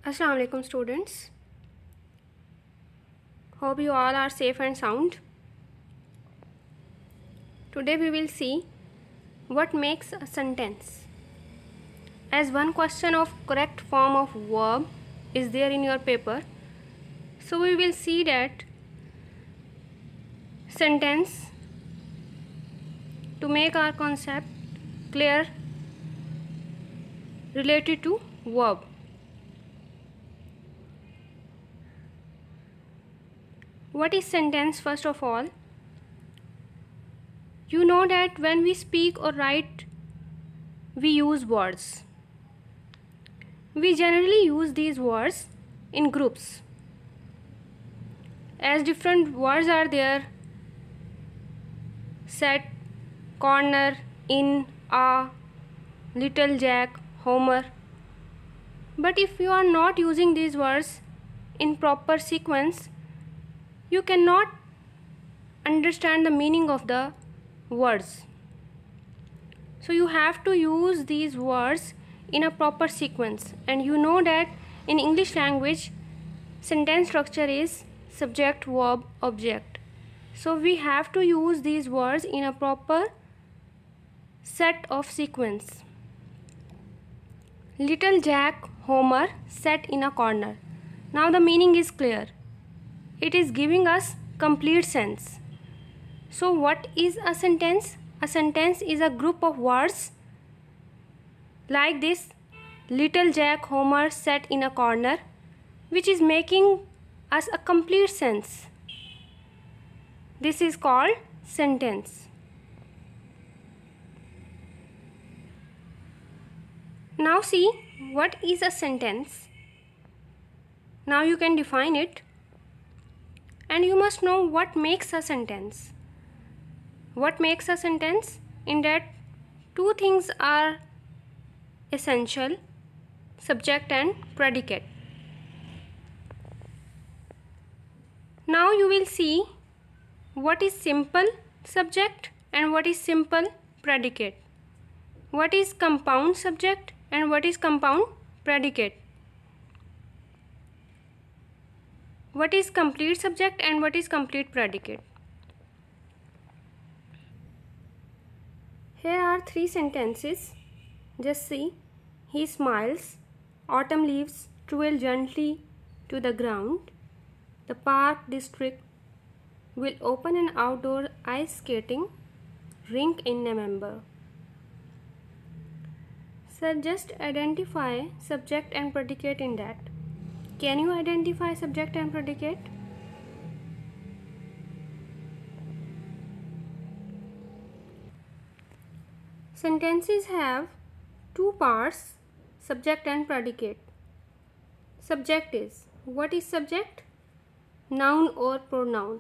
Assalamu alaikum students. Hope you all are safe and sound. Today we will see what makes a sentence. As one question of correct form of verb is there in your paper, so we will see that sentence to make our concept clear related to verb. What is sentence? First of all, you know that when we speak or write, we use words. We generally use these words in groups. As different words are there: set, corner, in, a, little Jack, Homer. But if you are not using these words in proper sequence, you cannot understand the meaning of the words. So you have to use these words in a proper sequence, and you know that in English language sentence structure is subject, verb, object. So we have to use these words in a proper set of sequence. Little Jack, Homer sat in a corner. Now the meaning is clear. It is giving us complete sense. So what is a sentence? A sentence is a group of words like this: Little Jack, Homer sat in a corner, which is making us a complete sense. This is called sentence. Now see what is a sentence. Now you can define it. And you must know what makes a sentence. What makes a sentence? In that two things are essential: subject and predicate. Now you will see what is simple subject and what is simple predicate. What is compound subject and what is compound predicate. What is complete subject and what is complete predicate. Here are three sentences. Just see. He smiles. Autumn leaves twirl gently to the ground. The park district will open an outdoor ice skating rink in November. So just identify subject and predicate in that. Can you identify subject and predicate? Sentences have two parts: subject and predicate. Subject is, what is subject? Noun or pronoun.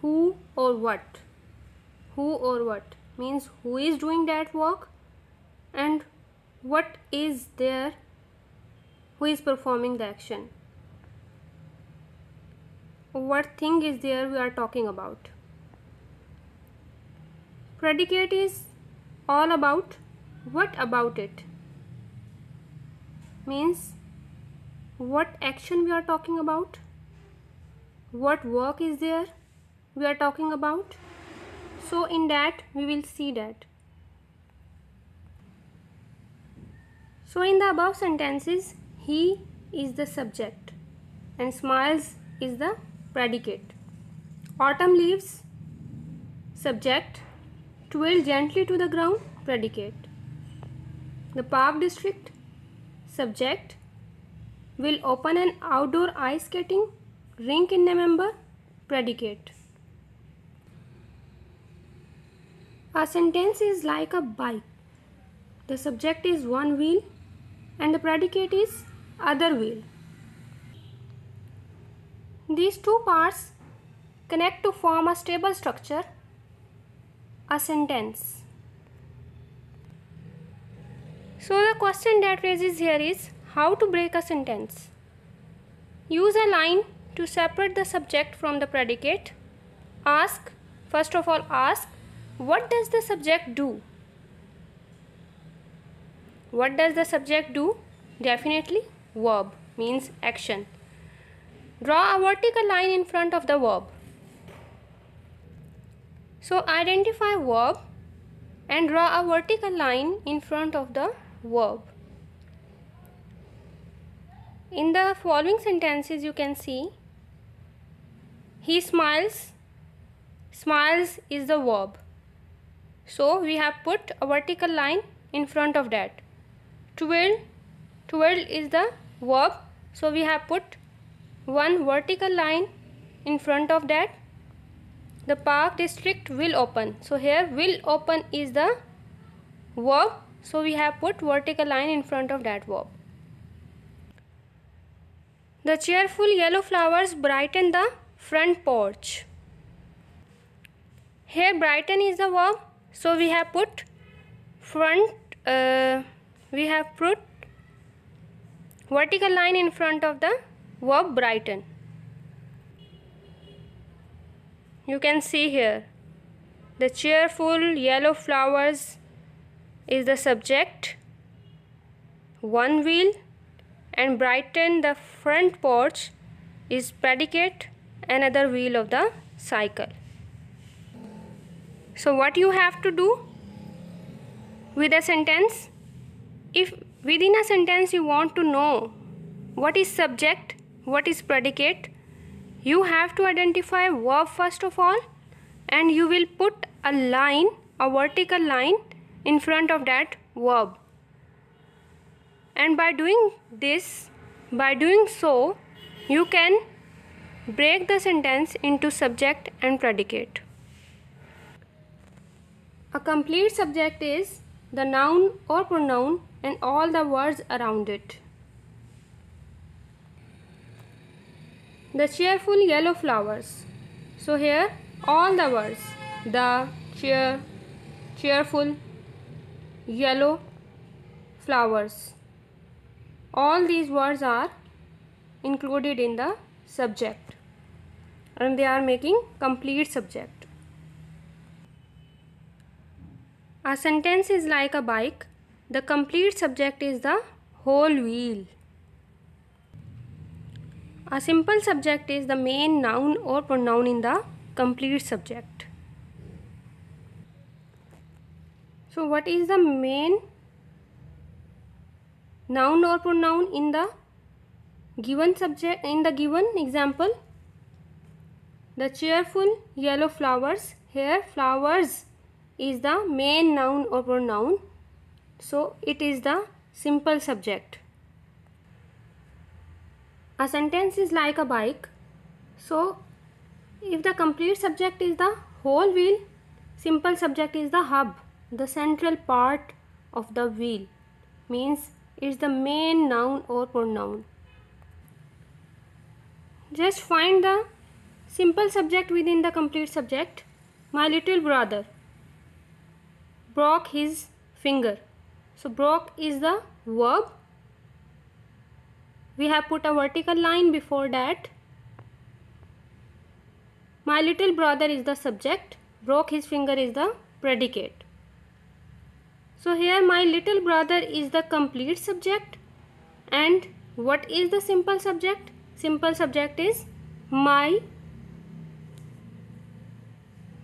Who or what. Who or what means who is doing that work, and what is there, who is performing the action. What thing is there we are talking about. Predicate is all about what about it. Means what action we are talking about, what work is there we are talking about. So in that we will see that. So in the above sentences, he is the subject and smiles is the predicate. Autumn leaves subject, twirl gently to the ground predicate. The park district subject, will open an outdoor ice skating rink in November predicate. A sentence is like a bike. The subject is one wheel and the predicate is other wheel. These two parts connect to form a stable structure, a sentence. So the question that raises here is how to break a sentence. Use a line to separate the subject from the predicate. Ask, first of all ask, what does the subject do? What does the subject do? Definitely verb means action. Draw a vertical line in front of the verb. So identify verb and draw a vertical line in front of the verb. In the following sentences you can see, he smiles. Smiles is the verb. So we have put a vertical line in front of that. Twirl. Twirl is the verb. So we have put one vertical line in front of that. The park district will open. So here will open is the verb. So we have put vertical line in front of that verb. The cheerful yellow flowers brighten the front porch. Here brighten is the verb. So we have put vertical line in front of the verb brighten. You can see here the cheerful yellow flowers is the subject, one wheel, and brighten the front porch is predicate, another wheel of the cycle. So what you have to do with a sentence, if within a sentence you want to know what is subject, what is predicate, you have to identify verb first of all, and you will put a line, a vertical line in front of that verb. And by doing so, you can break the sentence into subject and predicate. A complete subject is the noun or pronoun and all the words around it. The cheerful yellow flowers. So here all the words, the, cheer, cheerful, yellow, flowers, all these words are included in the subject and they are making complete subject. A sentence is like a bike. The complete subject is the whole wheel. A simple subject is the main noun or pronoun in the complete subject. So what is the main noun or pronoun in the given subject, in the given example? The cheerful yellow flowers. Here flowers is the main noun or pronoun, so it is the simple subject. A sentence is like a bike. So if the complete subject is the whole wheel, simple subject is the hub, the central part of the wheel, means it's the main noun or pronoun. Just find the simple subject within the complete subject. My little brother broke his finger. So broke is the verb. We have put a vertical line before that. My little brother is the subject. Broke his finger is the predicate. So here my little brother is the complete subject. And what is the simple subject? Simple subject is my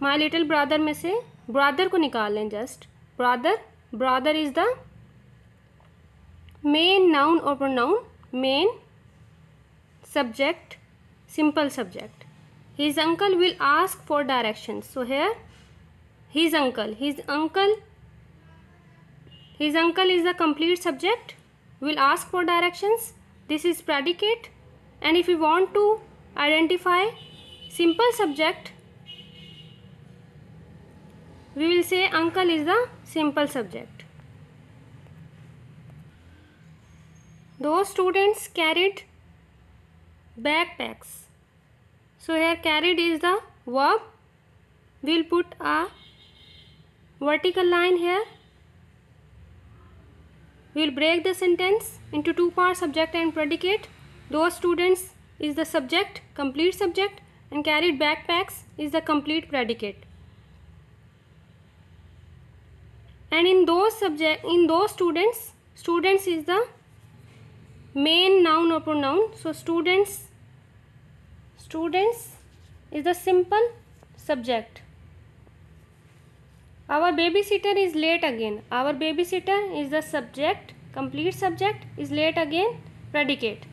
little brother में से brother को निकाल लें just. Brother is the main noun or pronoun, main subject, simple subject. His uncle will ask for directions. So here his uncle is the complete subject, will ask for directions. This is predicate. And if we want to identify simple subject, we will say uncle is the simple subject. Those students carried backpacks. So here carried is the verb. We will put a vertical line here. We will break the sentence into two parts, subject and predicate. Those students is the subject, complete subject, and carried backpacks is the complete predicate. And in those students is the main noun or pronoun. So students is the simple subject. Our babysitter is late again. Our babysitter is the subject, complete subject, is late again, predicate.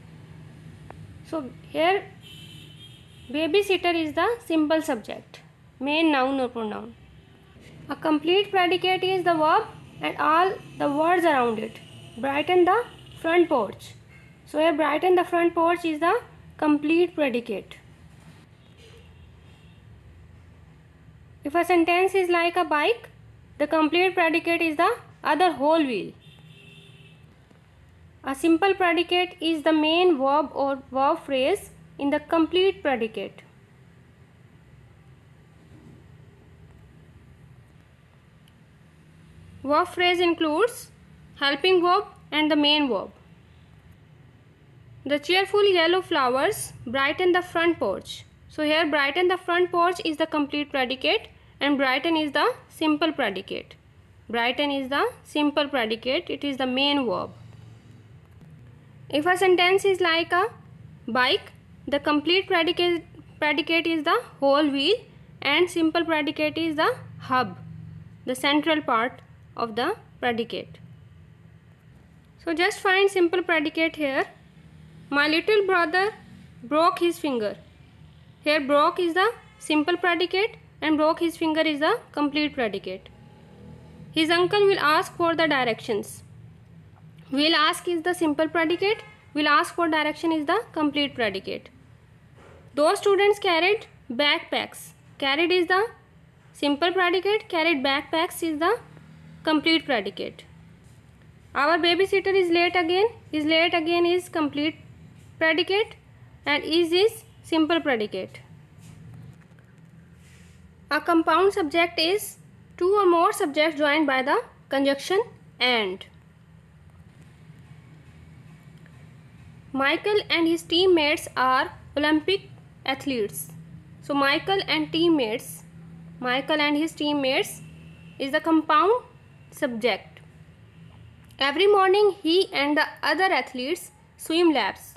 So here babysitter is the simple subject, main noun or pronoun. A complete predicate is the verb and all the words around it. Brighten the front porch. So here brighten the front porch is the complete predicate. If a sentence is like a bike, the complete predicate is the other whole wheel. A simple predicate is the main verb or verb phrase in the complete predicate. Verb phrase includes helping verb and the main verb. The cheerful yellow flowers brighten the front porch. So here brighten the front porch is the complete predicate and brighten is the simple predicate. Brighten is the simple predicate, it is the main verb. If a sentence is like a bike, the complete predicate is the whole wheel and simple predicate is the hub, the central part of the predicate. So just find simple predicate here. My little brother broke his finger. Here broke is the simple predicate and broke his finger is the complete predicate. His uncle will ask for the directions. Will ask is the simple predicate. Will ask for direction is the complete predicate. Those students carried backpacks. Carried is the simple predicate. Carried backpacks is the complete predicate. Our babysitter is late again. Is late again is complete predicate and is simple predicate. A compound subject is two or more subjects joined by the conjunction and. Michael and his teammates are Olympic athletes. So Michael and his teammates is the compound subject. Every morning he and the other athletes swim laps.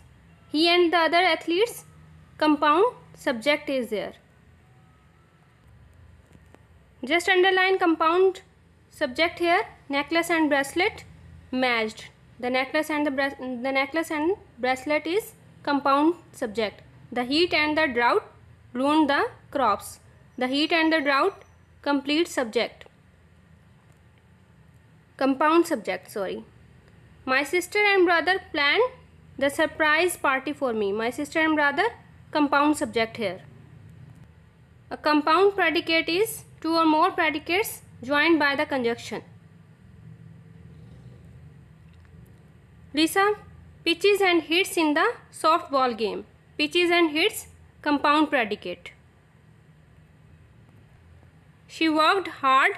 He and the other athletes, compound subject is there. Just underline compound subject here. Necklace and bracelet matched. The necklace and bracelet is compound subject. The heat and the drought ruined the crops. The heat and the drought complete subject. Compound subject, sorry. My sister and brother planned the surprise party for me. My sister and brother, compound subject here. A compound predicate is two or more predicates joined by the conjunction. Lisa pitches and hits in the softball game. Pitches and hits, compound predicate. She worked hard,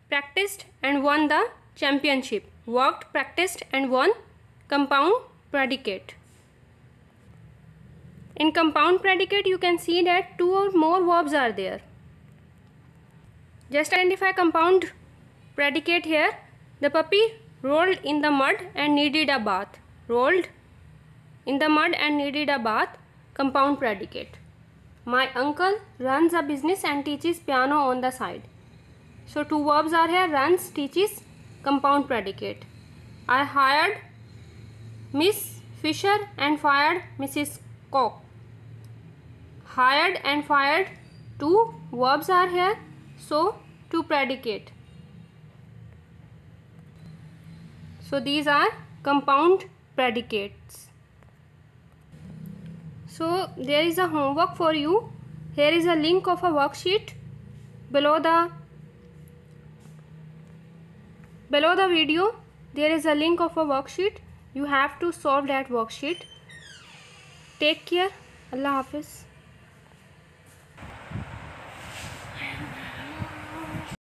practiced and won the championship. Worked, practiced and won, compound predicate. In compound predicate you can see that two or more verbs are there. Just identify compound predicate here. The puppy rolled in the mud and needed a bath. Rolled in the mud and needed a bath, compound predicate. My uncle runs a business and teaches piano on the side. So two verbs are here, runs, teaches, compound predicate. I hired Miss Fisher and fired Mrs. Cook. Hired and fired, two verbs are here, so two predicate. So these are compound predicates. So there is a homework for you. Here is a link of a worksheet below the video. There is a link of a worksheet. You have to solve that worksheet. Take care. Allah Hafiz.